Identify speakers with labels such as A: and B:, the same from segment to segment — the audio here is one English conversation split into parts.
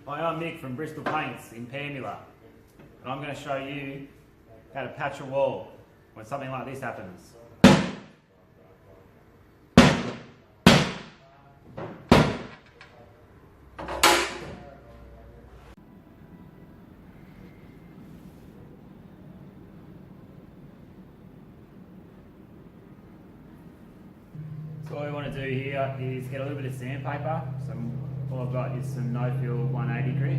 A: Hi, I'm Mick from Bristol Paints in Pamela, and I'm going to show you how to patch a wall when something like this happens. So all we want to do here is get a little bit of sandpaper. So all I've got is some no-fill 180 grit.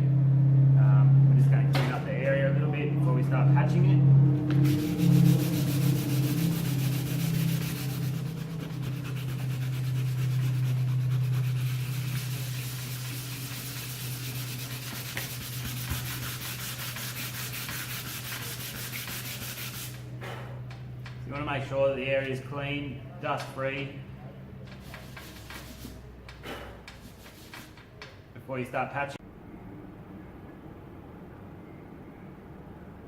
A: We're just going to clean up the area a little bit before we start patching it. You want to make sure that the area is clean, dust-free, before you start patching.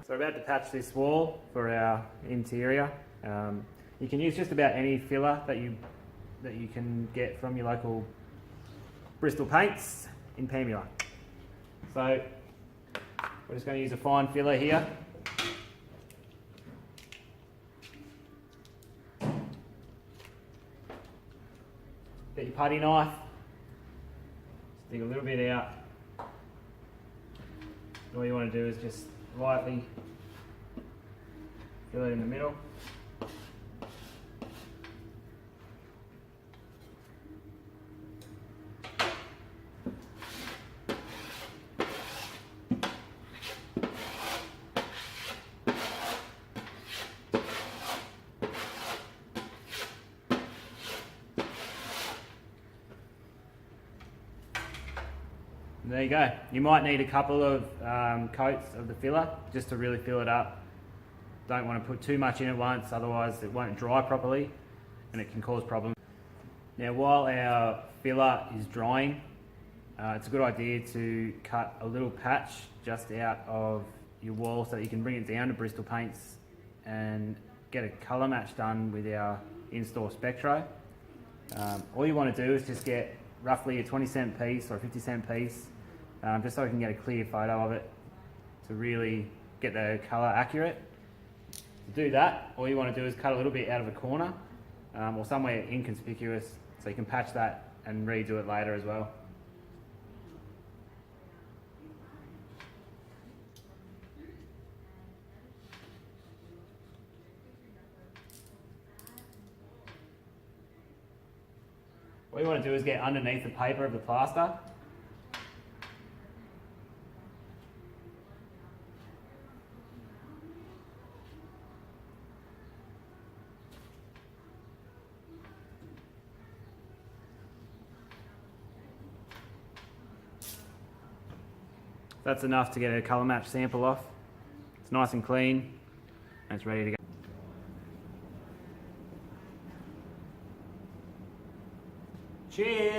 A: So we're about to patch this wall for our interior. You can use just about any filler that you can get from your local Bristol Paints in Pamela. So we're just going to use a fine filler here. Get your putty knife, stick a little bit out. All you want to do is just lightly fill it in the middle. There you go. You might need a couple of coats of the filler just to really fill it up. Don't want to put too much in at once, otherwise it won't dry properly and it can cause problems. Now while our filler is drying, it's a good idea to cut a little patch just out of your wall so that you can bring it down to Bristol Paints and get a colour match done with our in-store Spectro. All you want to do is just get roughly a 20-cent piece or a 50-cent piece, just so we can get a clear photo of it to really get the colour accurate. To do that, all you want to do is cut a little bit out of a corner or somewhere inconspicuous so you can patch that and redo it later as well. What you want to do is get underneath the paper of the plaster. That's enough to get a colour match sample off. It's nice and clean and it's ready to go. Cheers!